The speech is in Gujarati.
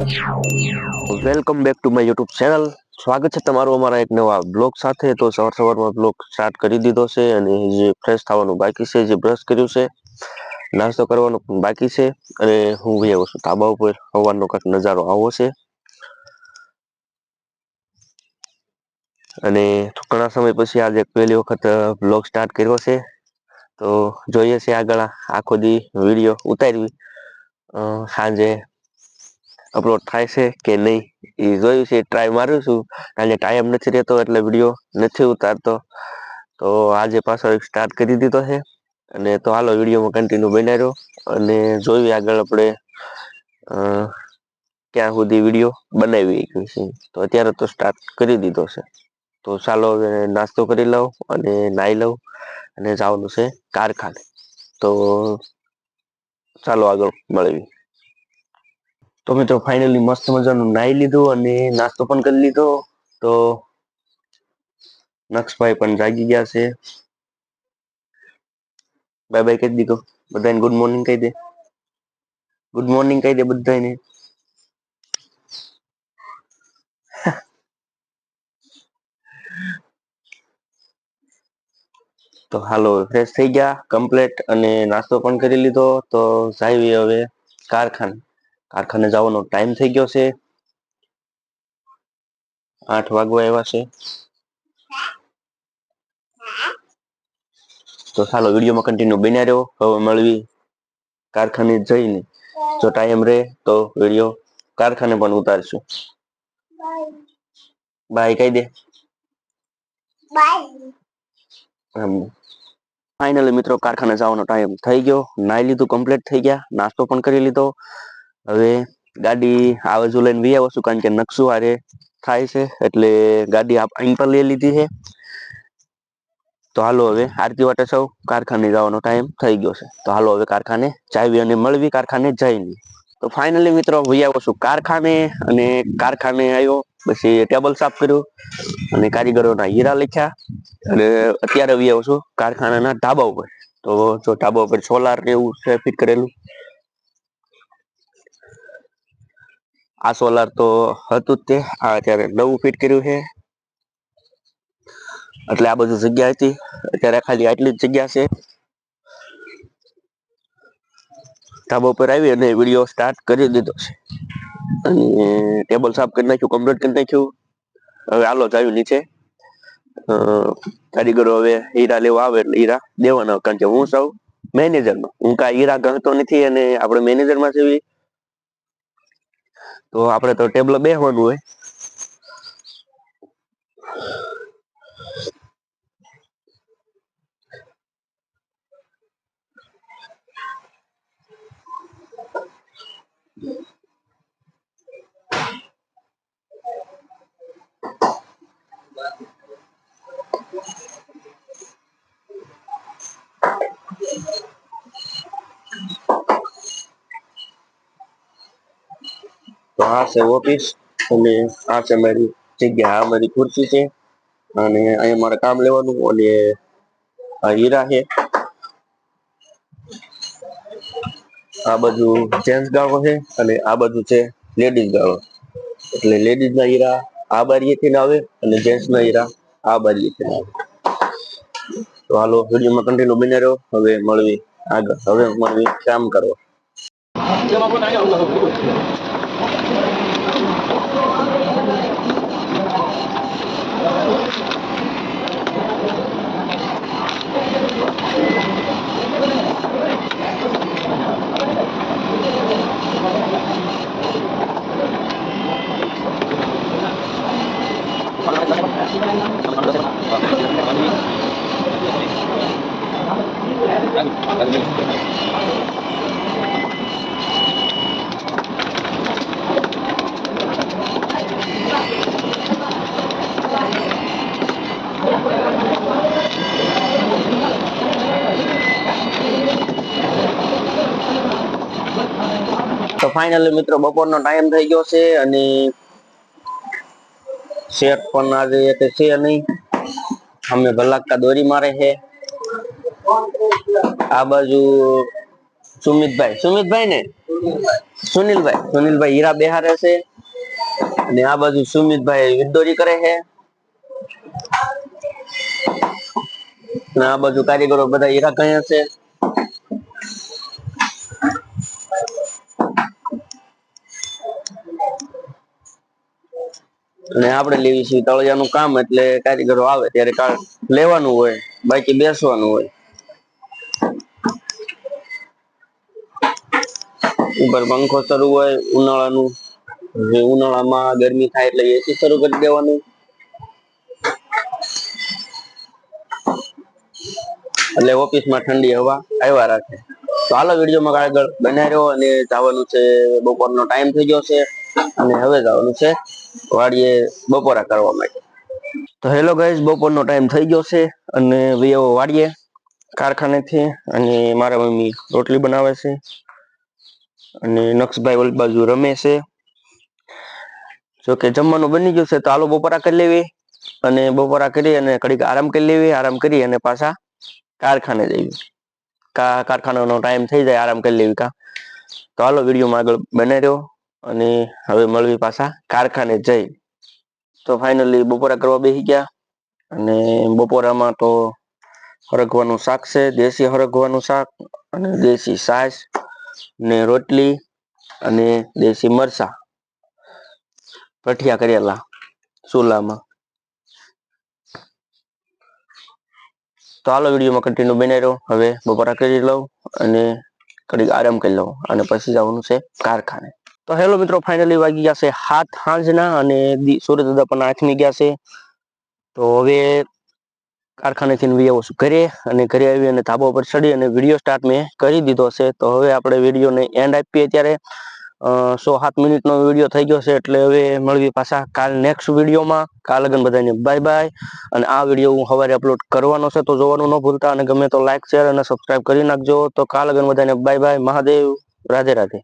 Welcome back to my YouTube channel. સ્વાગત છે તમારું અમારા એક નવા બ્લોગ સાથે. તો સવારમાં બ્લોગ સ્ટાર્ટ કરી દીધો છે અને જે ફ્રેશ થવાનું બાકી છે, જે બ્રશ કર્યું છે, નાસ્તો કરવાનો પણ બાકી છે અને હું આવ્યો છું ધાબા ઉપર. સવારનો કંઈક નજારો આવો છે અને ઘણા સમય પછી આજે પહેલી વખત બ્લોગ સ્ટાર્ટ કર્યો છે. તો જોઈએ છે આગળ આખો દી વિડીયો ઉતારવી સાંજે અપલોડ થાય છે કે નહીં એ જોયું છે. ટ્રાય મારું છું કારણ કે ટાઈમ નથી રહેતો એટલે વિડીયો નથી ઉતારતો. તો આજે પાછો સ્ટાર્ટ કરી દીધો છે અને તો હાલો વિડીયોમાં કન્ટિન્યુ બનાવી રહ્યો અને જોયું આગળ આપણે ક્યાં સુધી વિડીયો બનાવી છે. તો અત્યારે તો સ્ટાર્ટ કરી દીધો છે. તો ચાલો હવે નાસ્તો કરી લઉં અને નાહી લઉં અને જવાનું છે કારખાને. તો ચાલો આગળ મળવી. તો મિત્રો ફાઇનલી મસ્ત મજાનું નાહી લીધું અને નાસ્તો પણ કરી લીધો. તો નક્ષભાઈ પણ જાગી ગયા છે. બાય બાય કહી દીધો બધાને. ગુડ મોર્નિંગ કહી દે. ગુડ મોર્નિંગ કહી દે બધાને. તો હાલો ફ્રેશ થઈ ગયા કમ્પ્લીટ અને નાસ્તો પણ કરી લીધો. તો જાવી હવે કારખાને જવાનો ટાઈમ થઈ ગયો છે. 8 વાગવા આવ્યા છે. તો ચાલો વિડીયોમાં કન્ટિન્યુ બન્યા રહ્યો. હવે મળવી કારખાને જઈને. જો ટાઈમ રહે તો વિડીયો કારખાને પણ ઉતારશું. બાય કહી દે. ફાઇનલી મિત્રો કારખાને જવાનો ટાઈમ થઈ ગયો. નાહી લીધું, કમ્પ્લીટ થઈ ગયા, નાસ્તો પણ કરી લીધો. હવે ગાડી આવજુ લઈને વી આવો છું કારણ કે નકશું હારે થાય છે એટલે ગાડી અહીં પર લઈ લીધી છે. તો હાલો હવે આરતી વાટે સૌ કારખાને જવાનો ટાઈમ થઈ ગયો છે. તો હાલો હવે કારખાને ચાવી અને મળવી કારખાને જઈને. તો ફાઇનલી મિત્રો વહી આવ્યો છું કારખાને અને કારખાને આવ્યો પછી ટેબલ સાફ કર્યું અને કારીગરોના હીરા લખ્યા અને અત્યારે વહી આવ્યો છું કારખાનાના ધાબા ઉપર. તો જો ધાબા ઉપર સોલાર ને એવું છે ફિટ કરેલું. આ સોલાર તો હતું જ તે આ અત્યારે નવું ફિટ કર્યું છે. એટલે આ બધું જગ્યા હતી અત્યારે ખાલી આટલી જ જગ્યા છે. ધાબા ઉપર આવી અને વિડીયો સ્ટાર્ટ કરી દીધો છે અને ટેબલ સાફ કરી નાખ્યું, કમ્પ્લીટ કરી નાખ્યું. હવે હાલો જાયું નીચે. કારીગરો હવે હીરા લેવા આવે એટલે હીરા દેવાના કારણ કે હું સૌ મેનેજરમાં હું કાંઈ હીરા ગણતો નથી અને આપણે મેનેજરમાં જેવી તો આપણે તો ટેબલ બેસવાનું હોય. તો આ છે ઓફિસ અને આ છે મારી જગ્યા. આ મારી ખુરશી છે અને અહીંયા મારે કામ લેવાનું અને આ હીરા છે. આ બાજુ જેન્ટ્સ ગાળો છે અને આ બાજુ છે લેડીઝ ગાળો. એટલે લેડીઝ ના હીરા આ બારીએથી આવે અને જેન્ટ્સ ના હીરા આ બારીએથી આવે. તો હાલો વિડીયોમાં કન્ટિન્યુ બન્યા રહ્યો. હવે મળવી આગળ. હવે મળવી કામ કરવા. તો ફાઇનલી મિત્રો બપોરનો ટાઈમ થઈ ગયો છે અને શેઠ પણ આજે છે નહીં. અમે ભલાકા દોરી મારે છે. આ બાજુ સુમિતભાઈ ને સુનિલભાઈ હીરા બેહારે છે અને આ બાજુ સુમિતભાઈ વિદોરી કરે છે અને આ બાજુ કારીગરો બધા હીરા કહે છે અને આપણે લેવી છીએ તળિયાનું કામ એટલે કારીગરો આવે ત્યારે લેવાનું હોય બાકી બેસવાનું હોય ઉપર પંખો શરૂ હોય ઉનાળાનું ઉનાળામાં ગરમી થાય એટલે એસી શરૂ કરી દેવાનું એટલે ઓફિસમાં ઠંડી હવા આવ્યા રાખે તો હાલો વિડીયોમાં આગળ બનાવી રહ્યો અને જવાનું છે બપોરનો ટાઈમ થઈ ગયો છે અને હવે જવાનું છે વાડીએ બપોરા કરવા માટે તો હેલો ગાઈઝ બપોરનો ટાઈમ થઈ ગયો છે અને વાડીએ કારખાનેથી અને મારા મમ્મી રોટલી બનાવે છે અને નક્ષભાઈ ઓલી બાજુ રમે છે જો કે જમવાનું બની ગયું છે તો હાલો બપોરા કરી લેવી અને બપોરા કરી અને ઘડીક આરામ કરી લેવી આરામ કરી અને પાછા કારખાને જઈએ કારખાનાનો ટાઈમ થઈ જાય આરામ કરી લેવી તો હાલો વિડીયોમાં આગળ બને રહ્યો અને હવે મળવી પાછા કારખાને જઈ તો ફાઇનલી બપોરા કરવા બેસી ગયા અને બપોરામાં તો હરગવાનું શાક છે દેશી હરગવાનું શાક અને દેશી છાશ ને રોટલી અને દેશી મરચા ભઠિયા કરેલા ચૂલામાં તો હાલો વિડીયોમાં કન્ટિન્યુ બનાવી રહ્યો હવે બપોરા કરી લઉં અને ઘડીક આરામ કરી લઉં અને પછી જવાનું છે કારખાને તો હેલો મિત્રો ફાઇનલી વાગી ગયા છે 7 સાંજના અને સૂરજ દાદા પણ આથમી ગયા છે તો હવે કારખાનેથી આવું છું ઘરે અને ઘરે આવી અને ધાબા પર ચડી અને વિડીયો સ્ટાર્ટ મેં કરી દીધો છે તો હવે આપણે વિડીયોને એન્ડ આપીએ ત્યારે 107 મિનિટનો વિડીયો થઈ ગયો છે એટલે હવે મળવી પાછા કાલ નેક્સ્ટ વિડીયોમાં કાલ લગન બધાને બાય બાય અને આ વિડીયો હું સવારે અપલોડ કરવાનો છે તો જોવાનું ન ભૂલતા અને ગમે તો લાઈક શેર અને સબસ્ક્રાઇબ કરી નાખજો તો કાલ લગન બધાને બાય બાય મહાદેવ રાધે રાધે